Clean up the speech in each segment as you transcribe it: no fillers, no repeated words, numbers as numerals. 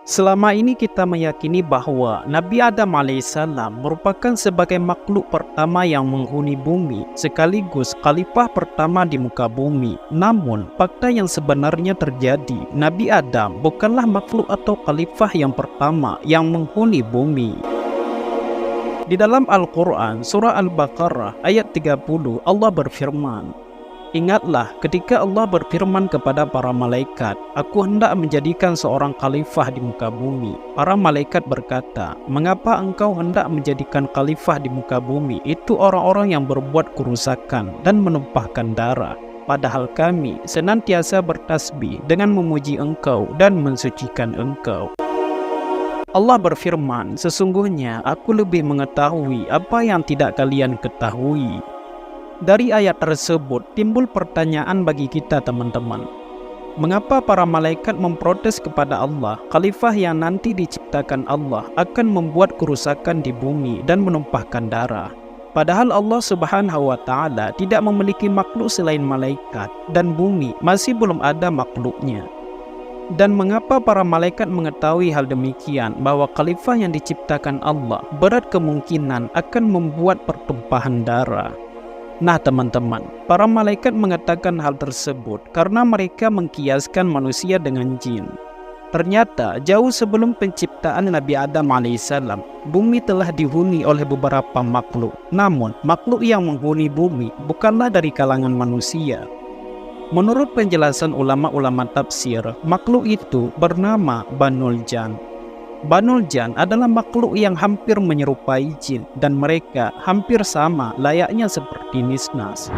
Selama ini kita meyakini bahwa Nabi Adam alaihissalam merupakan sebagai makhluk pertama yang menghuni bumi, sekaligus khalifah pertama di muka bumi. Namun, fakta yang sebenarnya terjadi, Nabi Adam bukanlah makhluk atau khalifah yang pertama yang menghuni bumi. Di dalam Al-Quran, surah Al-Baqarah ayat 30, Allah berfirman, "Ingatlah ketika Allah berfirman kepada para malaikat, Aku hendak menjadikan seorang khalifah di muka bumi." Para malaikat berkata, "Mengapa engkau hendak menjadikan khalifah di muka bumi? Itu orang-orang yang berbuat kerusakan dan menumpahkan darah. Padahal kami senantiasa bertasbih dengan memuji engkau dan mensucikan engkau." Allah berfirman, "Sesungguhnya aku lebih mengetahui apa yang tidak kalian ketahui." Dari ayat tersebut timbul pertanyaan bagi kita teman-teman. Mengapa para malaikat memprotes kepada Allah, khalifah yang nanti diciptakan Allah akan membuat kerusakan di bumi dan menumpahkan darah? Padahal Allah Subhanahu wa Ta'ala tidak memiliki makhluk selain malaikat dan bumi masih belum ada makhluknya. Dan mengapa para malaikat mengetahui hal demikian, bahwa khalifah yang diciptakan Allah berat kemungkinan akan membuat pertumpahan darah? Nah teman-teman, para malaikat mengatakan hal tersebut karena mereka mengkiaskan manusia dengan jin. Ternyata jauh sebelum penciptaan Nabi Adam alaihissalam, bumi telah dihuni oleh beberapa makhluk. Namun, makhluk yang menghuni bumi bukanlah dari kalangan manusia. Menurut penjelasan ulama-ulama tafsir, makhluk itu bernama Banul Jan. Banul Jan adalah makhluk yang hampir menyerupai jin dan mereka hampir sama layaknya seperti Nisnas.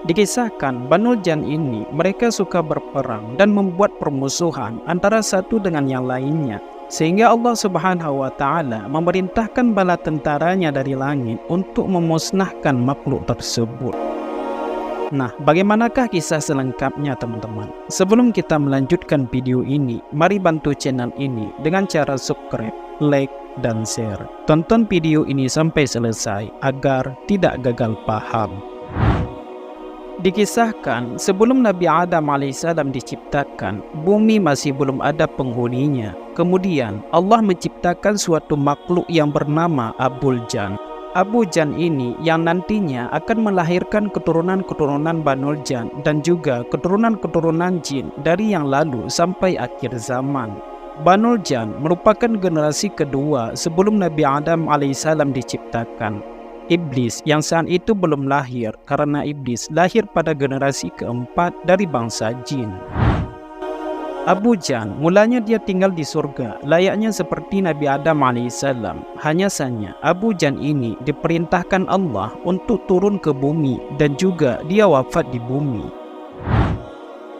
Dikisahkan Banul Jan ini mereka suka berperang dan membuat permusuhan antara satu dengan yang lainnya, sehingga Allah Subhanahu wa Ta'ala memerintahkan bala tentaranya dari langit untuk memusnahkan makhluk tersebut. Nah, bagaimanakah kisah selengkapnya teman-teman? Sebelum kita melanjutkan video ini, mari bantu channel ini dengan cara subscribe, like, dan share. Tonton video ini sampai selesai agar tidak gagal paham. Dikisahkan sebelum Nabi Adam alaihissalam diciptakan, bumi masih belum ada penghuninya. Kemudian Allah menciptakan suatu makhluk yang bernama Abul Jan. Abu Jan ini yang nantinya akan melahirkan keturunan-keturunan Banul Jan dan juga keturunan-keturunan jin dari yang lalu sampai akhir zaman. Banul Jan merupakan generasi kedua sebelum Nabi Adam alaihissalam diciptakan. Iblis yang saat itu belum lahir karena iblis lahir pada generasi keempat dari bangsa jin. Abu Jan, mulanya dia tinggal di surga, layaknya seperti Nabi Adam alaihissalam. Hanya saja, Abu Jan ini diperintahkan Allah untuk turun ke bumi dan juga dia wafat di bumi.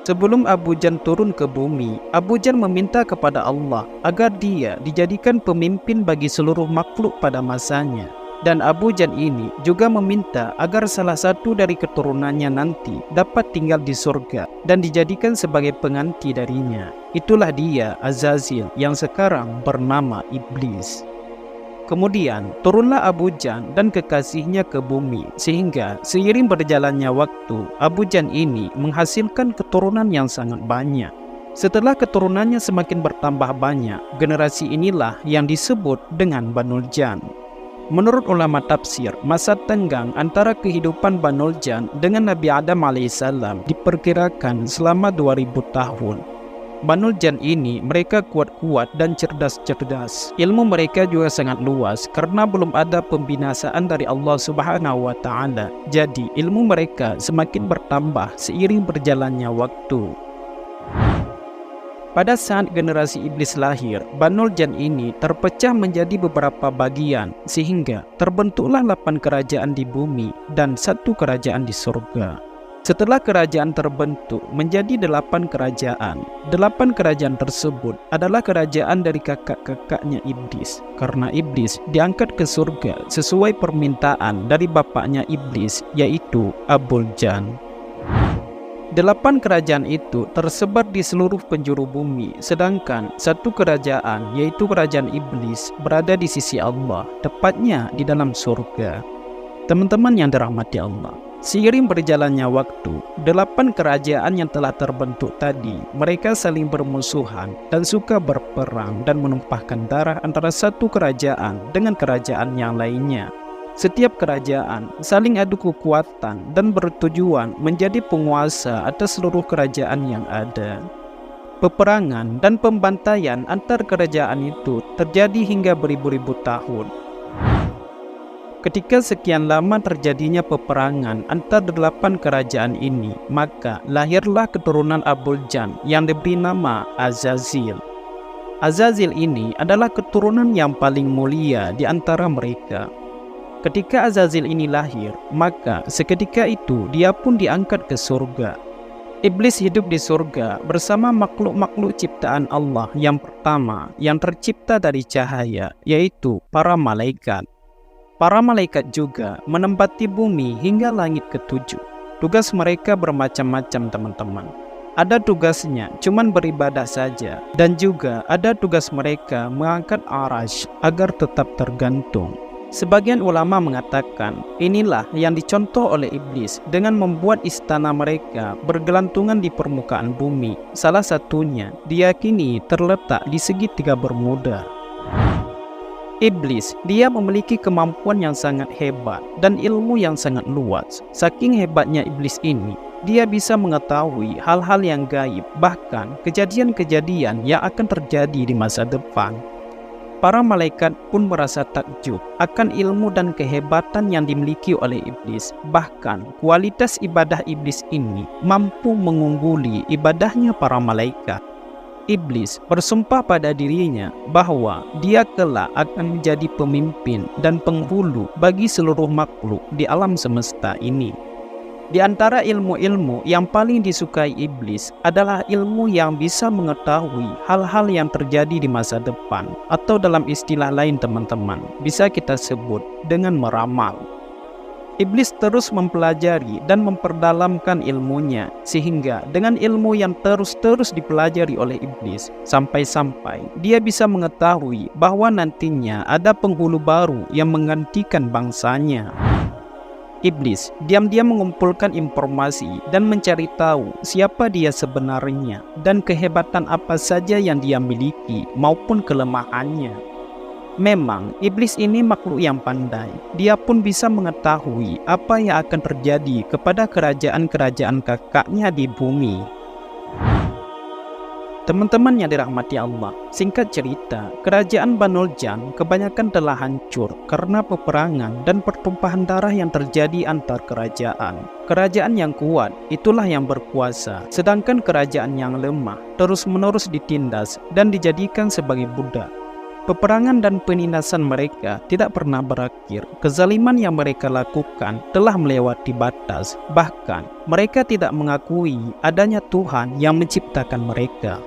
Sebelum Abu Jan turun ke bumi, Abu Jan meminta kepada Allah agar dia dijadikan pemimpin bagi seluruh makhluk pada masanya. Dan Abu Jan ini juga meminta agar salah satu dari keturunannya nanti dapat tinggal di surga dan dijadikan sebagai pengganti darinya. Itulah dia Azazil yang sekarang bernama Iblis. Kemudian turunlah Abu Jan dan kekasihnya ke bumi, sehingga seiring berjalannya waktu, Abu Jan ini menghasilkan keturunan yang sangat banyak. Setelah keturunannya semakin bertambah banyak, generasi inilah yang disebut dengan Banul Jan. Menurut ulama tafsir, masa tenggang antara kehidupan Banul Jan dengan Nabi Adam alaihissalam diperkirakan selama 2000 tahun. Banul Jan ini mereka kuat-kuat dan cerdas-cerdas. Ilmu mereka juga sangat luas karena belum ada pembinasaan dari Allah Subhanahu wa Ta'ala. Jadi ilmu mereka semakin bertambah seiring berjalannya waktu. Pada saat generasi iblis lahir, Banul Jan ini terpecah menjadi beberapa bagian, sehingga terbentuklah 8 kerajaan di bumi dan 1 kerajaan di surga. Setelah kerajaan terbentuk menjadi 8 kerajaan, 8 kerajaan tersebut adalah kerajaan dari kakak-kakaknya iblis, karena iblis diangkat ke surga sesuai permintaan dari bapaknya iblis, yaitu Abul Jan. 8 kerajaan itu tersebar di seluruh penjuru bumi, sedangkan 1 kerajaan, yaitu kerajaan iblis, berada di sisi Allah, tepatnya di dalam surga. Teman-teman yang dirahmati Allah, Seiring berjalannya waktu, 8 kerajaan yang telah terbentuk tadi, mereka saling bermusuhan dan suka berperang dan menumpahkan darah antara satu kerajaan dengan kerajaan yang lainnya. Setiap kerajaan saling adu kekuatan dan bertujuan menjadi penguasa atas seluruh kerajaan yang ada. Peperangan dan pembantaian antar kerajaan itu terjadi hingga beribu-ribu tahun. Ketika sekian lama terjadinya peperangan antar 8 kerajaan ini, maka lahirlah keturunan Abu Jan yang diberi nama Azazil. Azazil ini adalah keturunan yang paling mulia di antara mereka. Ketika Azazil ini lahir, maka seketika itu dia pun diangkat ke surga. Iblis hidup di surga bersama makhluk-makhluk ciptaan Allah yang pertama yang tercipta dari cahaya, yaitu para malaikat. Para malaikat juga menempati bumi hingga langit ketujuh. Tugas mereka bermacam-macam, teman-teman. Ada tugasnya cuman beribadah saja, dan juga ada tugas mereka mengangkat arash agar tetap tergantung. Sebagian ulama mengatakan inilah yang dicontoh oleh iblis dengan membuat istana mereka bergelantungan di permukaan bumi. Salah satunya diyakini terletak di segitiga Bermuda. Iblis, dia memiliki kemampuan yang sangat hebat dan ilmu yang sangat luas. Saking hebatnya iblis ini, dia bisa mengetahui hal-hal yang gaib, bahkan kejadian-kejadian yang akan terjadi di masa depan. Para malaikat pun merasa takjub akan ilmu dan kehebatan yang dimiliki oleh iblis. Bahkan kualitas ibadah iblis ini mampu mengungguli ibadahnya para malaikat. Iblis bersumpah pada dirinya bahwa dia kelak akan menjadi pemimpin dan penghulu bagi seluruh makhluk di alam semesta ini. Di antara ilmu-ilmu yang paling disukai iblis adalah ilmu yang bisa mengetahui hal-hal yang terjadi di masa depan, atau dalam istilah lain, teman-teman, bisa kita sebut dengan meramal. Iblis terus mempelajari dan memperdalamkan ilmunya, sehingga dengan ilmu yang terus dipelajari oleh iblis, sampai-sampai dia bisa mengetahui bahwa nantinya ada penghulu baru yang menggantikan bangsanya. Iblis diam-diam mengumpulkan informasi dan mencari tahu siapa dia sebenarnya dan kehebatan apa saja yang dia miliki maupun kelemahannya. Memang iblis ini makhluk yang pandai. Dia pun bisa mengetahui apa yang akan terjadi kepada kerajaan-kerajaan kakaknya di bumi. Teman-teman yang dirahmati Allah, singkat cerita, kerajaan Banu Jan kebanyakan telah hancur karena peperangan dan pertumpahan darah yang terjadi antar kerajaan. Kerajaan yang kuat itulah yang berkuasa, sedangkan kerajaan yang lemah terus-menerus ditindas dan dijadikan sebagai budak. Peperangan dan penindasan mereka tidak pernah berakhir. Kezaliman yang mereka lakukan telah melewati batas. Bahkan mereka tidak mengakui adanya Tuhan yang menciptakan mereka.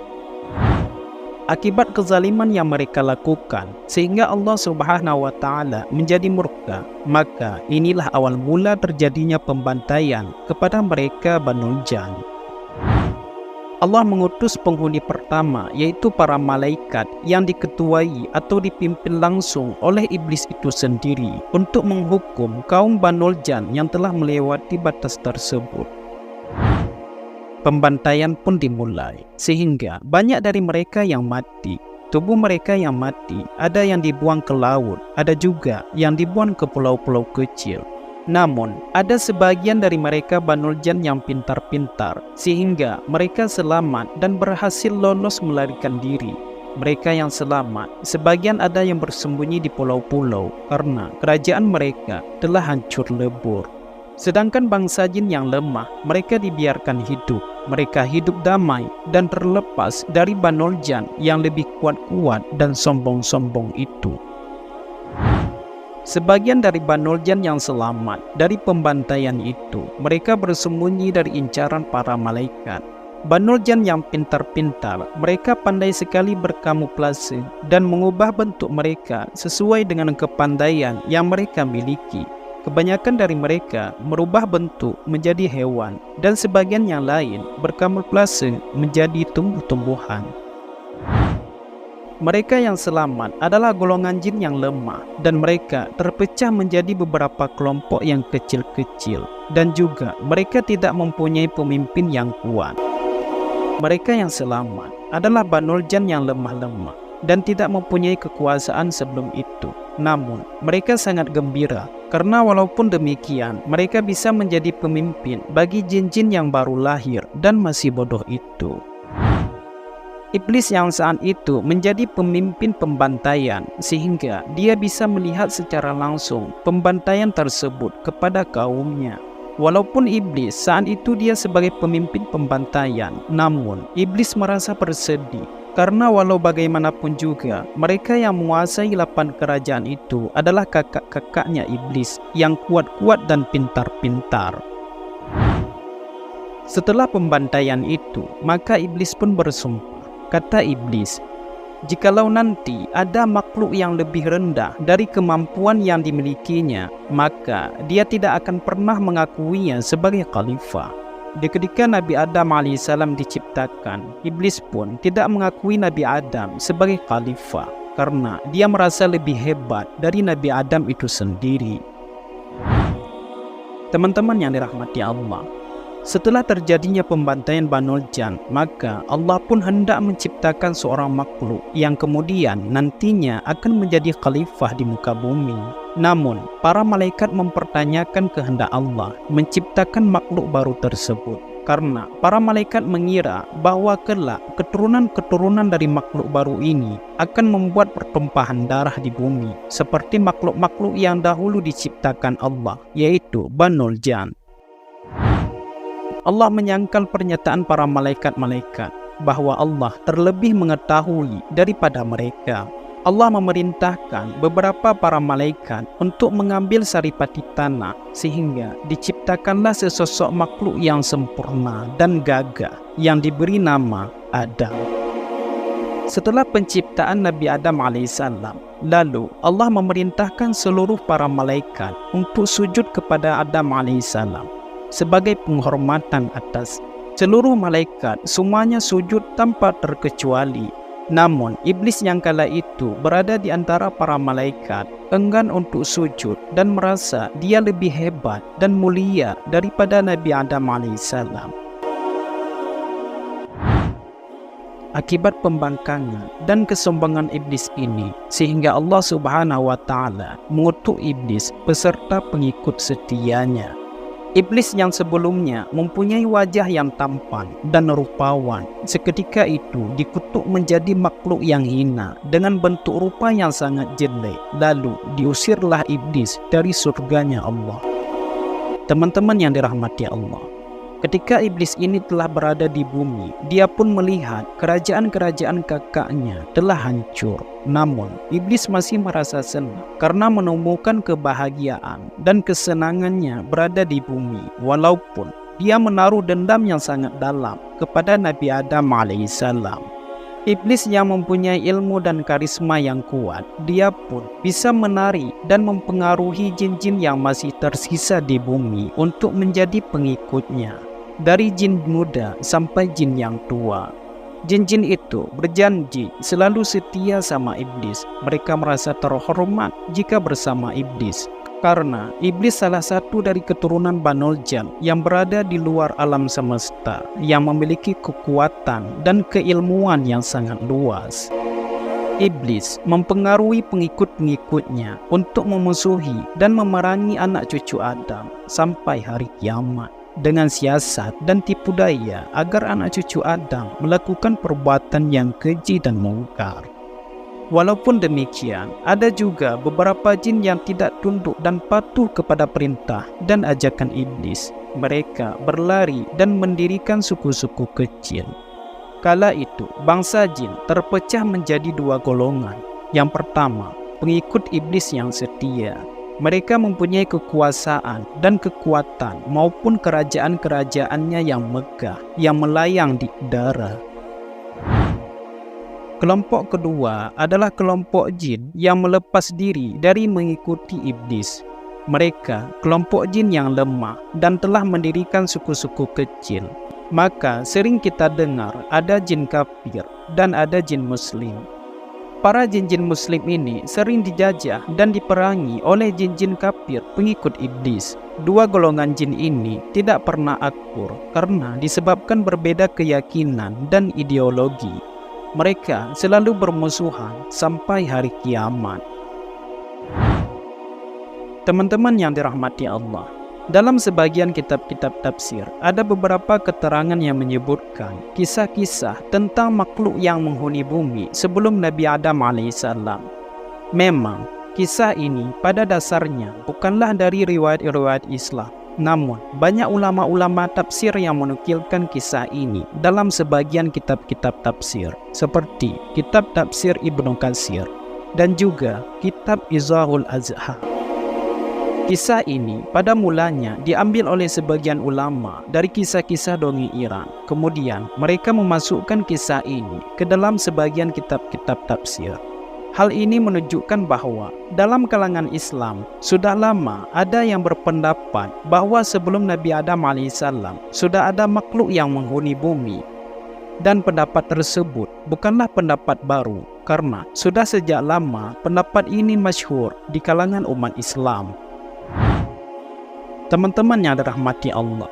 Akibat kezaliman yang mereka lakukan, sehingga Allah Subhanahu wa Ta'ala menjadi murka, maka inilah awal mula terjadinya pembantaian kepada mereka Banu Jan. Allah mengutus penghuni pertama, yaitu para malaikat yang diketuai atau dipimpin langsung oleh iblis itu sendiri untuk menghukum kaum Banu Jan yang telah melewati batas tersebut. Pembantaian pun dimulai, sehingga banyak dari mereka yang mati. Tubuh mereka yang mati ada yang dibuang ke laut, ada juga yang dibuang ke pulau-pulau kecil. Namun, ada sebagian dari mereka Banu Jan yang pintar-pintar, sehingga mereka selamat dan berhasil lolos melarikan diri. Mereka yang selamat, sebagian ada yang bersembunyi di pulau-pulau karena kerajaan mereka telah hancur lebur. Sedangkan bangsa jin yang lemah, mereka dibiarkan hidup. Mereka hidup damai dan terlepas dari Banu Jan yang lebih kuat-kuat dan sombong-sombong itu. Sebagian dari Banu Jan yang selamat dari pembantaian itu, mereka bersembunyi dari incaran para malaikat. Banu Jan yang pintar-pintar, mereka pandai sekali berkamuflase dan mengubah bentuk mereka sesuai dengan kepandaian yang mereka miliki. Kebanyakan dari mereka merubah bentuk menjadi hewan, dan sebagian yang lain berkamuflase menjadi tumbuh-tumbuhan. Mereka yang selamat adalah golongan jin yang lemah dan mereka terpecah menjadi beberapa kelompok yang kecil-kecil dan juga mereka tidak mempunyai pemimpin yang kuat. Mereka yang selamat adalah Banul Jan yang lemah-lemah dan tidak mempunyai kekuasaan sebelum itu. Namun, mereka sangat gembira karena walaupun demikian, mereka bisa menjadi pemimpin bagi jin-jin yang baru lahir dan masih bodoh itu. Iblis yang saat itu menjadi pemimpin pembantaian sehingga dia bisa melihat secara langsung pembantaian tersebut kepada kaumnya. Walaupun iblis saat itu dia sebagai pemimpin pembantaian, namun iblis merasa bersedih karena walau bagaimanapun juga mereka yang menguasai 8 kerajaan itu adalah kakak-kakaknya iblis yang kuat-kuat dan pintar-pintar. Setelah pembantaian itu, maka iblis pun bersumpah. Kata iblis, "Jikalau nanti ada makhluk yang lebih rendah dari kemampuan yang dimilikinya, maka dia tidak akan pernah mengakuinya sebagai khalifah." Ketika Nabi Adam AS diciptakan, iblis pun tidak mengakui Nabi Adam sebagai khalifah karena dia merasa lebih hebat dari Nabi Adam itu sendiri. Teman-teman yang dirahmati Allah, setelah terjadinya pembantaian Banul Jan, maka Allah pun hendak menciptakan seorang makhluk yang kemudian nantinya akan menjadi khalifah di muka bumi. Namun, para malaikat mempertanyakan kehendak Allah menciptakan makhluk baru tersebut. Karena para malaikat mengira bahwa kelak keturunan-keturunan dari makhluk baru ini akan membuat pertumpahan darah di bumi, seperti makhluk-makhluk yang dahulu diciptakan Allah, yaitu Banul Jan. Allah menyangkal pernyataan para malaikat-malaikat bahwa Allah terlebih mengetahui daripada mereka. Allah memerintahkan beberapa para malaikat untuk mengambil saripati tanah sehingga diciptakanlah sesosok makhluk yang sempurna dan gagah yang diberi nama Adam. Setelah penciptaan Nabi Adam alaihissalam, lalu Allah memerintahkan seluruh para malaikat untuk sujud kepada Adam alaihissalam sebagai penghormatan atas seluruh malaikat. Semuanya sujud tanpa terkecuali. Namun iblis yang kala itu berada di antara para malaikat enggan untuk sujud dan merasa dia lebih hebat dan mulia daripada Nabi Adam alaihissalam. Akibat pembangkangan dan kesombongan iblis ini, sehingga Allah Subhanahu wa Ta'ala mengutuk iblis beserta pengikut setianya. Iblis yang sebelumnya mempunyai wajah yang tampan dan rupawan, seketika itu dikutuk menjadi makhluk yang hina dengan bentuk rupa yang sangat jelek. Lalu diusirlah iblis dari surganya Allah. Teman-teman yang dirahmati Allah, ketika iblis ini telah berada di bumi, dia pun melihat kerajaan-kerajaan kakaknya telah hancur. Namun, iblis masih merasa senang karena menemukan kebahagiaan dan kesenangannya berada di bumi, walaupun dia menaruh dendam yang sangat dalam kepada Nabi Adam alaihissalam. Iblis yang mempunyai ilmu dan karisma yang kuat, dia pun bisa menarik dan mempengaruhi jin-jin yang masih tersisa di bumi untuk menjadi pengikutnya, dari jin muda sampai jin yang tua. Jin-jin itu berjanji selalu setia sama iblis. Mereka merasa terhormat jika bersama iblis, karena iblis salah satu dari keturunan Banul Jan yang berada di luar alam semesta, yang memiliki kekuatan dan keilmuan yang sangat luas. Iblis mempengaruhi pengikut-pengikutnya untuk memusuhi dan memerangi anak cucu Adam sampai hari kiamat, dengan siasat dan tipu daya agar anak cucu Adam melakukan perbuatan yang keji dan mungkar. Walaupun demikian, ada juga beberapa jin yang tidak tunduk dan patuh kepada perintah dan ajakan iblis. Mereka berlari dan mendirikan suku-suku kecil. Kala itu, bangsa jin terpecah menjadi 2 golongan. Yang pertama, pengikut iblis yang setia. Mereka mempunyai kekuasaan dan kekuatan maupun kerajaan-kerajaannya yang megah, yang melayang di udara. Kelompok kedua adalah kelompok jin yang melepas diri dari mengikuti iblis. Mereka kelompok jin yang lemah dan telah mendirikan suku-suku kecil. Maka sering kita dengar ada jin kafir dan ada jin muslim. para jin-jin muslim ini sering dijajah dan diperangi oleh jin-jin kafir pengikut iblis. Dua golongan jin ini tidak pernah akur karena disebabkan berbeda keyakinan dan ideologi. Mereka selalu bermusuhan sampai hari kiamat. Teman-teman yang dirahmati Allah, dalam sebagian kitab-kitab tafsir, ada beberapa keterangan yang menyebutkan kisah-kisah tentang makhluk yang menghuni bumi sebelum Nabi Adam alaihissalam. Memang, kisah ini pada dasarnya bukanlah dari riwayat-riwayat Islam. Namun, banyak ulama-ulama tafsir yang menukilkan kisah ini dalam sebagian kitab-kitab tafsir, seperti kitab tafsir Ibnu Katsir dan juga kitab Izahul Azhar. Kisah ini pada mulanya diambil oleh sebagian ulama dari kisah-kisah dongeng Iran. Kemudian mereka memasukkan kisah ini ke dalam sebagian kitab-kitab tafsir. Hal ini menunjukkan bahwa dalam kalangan Islam sudah lama ada yang berpendapat bahwa sebelum Nabi Adam alaihissalam sudah ada makhluk yang menghuni bumi. Dan pendapat tersebut bukanlah pendapat baru karena sudah sejak lama pendapat ini masyhur di kalangan umat Islam. Teman-teman yang dirahmati Allah,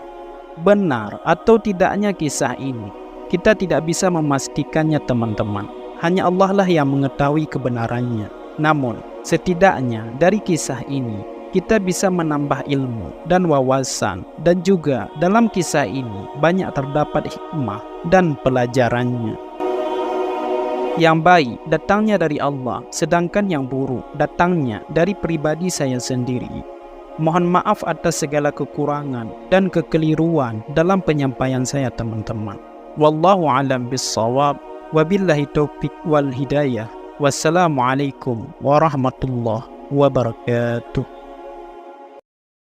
benar atau tidaknya kisah ini, kita tidak bisa memastikannya teman-teman. Hanya Allah lah yang mengetahui kebenarannya. Namun, setidaknya dari kisah ini, kita bisa menambah ilmu dan wawasan. Dan juga dalam kisah ini, banyak terdapat hikmah dan pelajarannya. Yang baik datangnya dari Allah, sedangkan yang buruk datangnya dari pribadi saya sendiri. Mohon maaf atas segala kekurangan dan kekeliruan dalam penyampaian saya teman-teman. Wallahu a'lam bissawab. Wabillahi taufiq wal hidayah. Wassalamualaikum warahmatullahi wabarakatuh.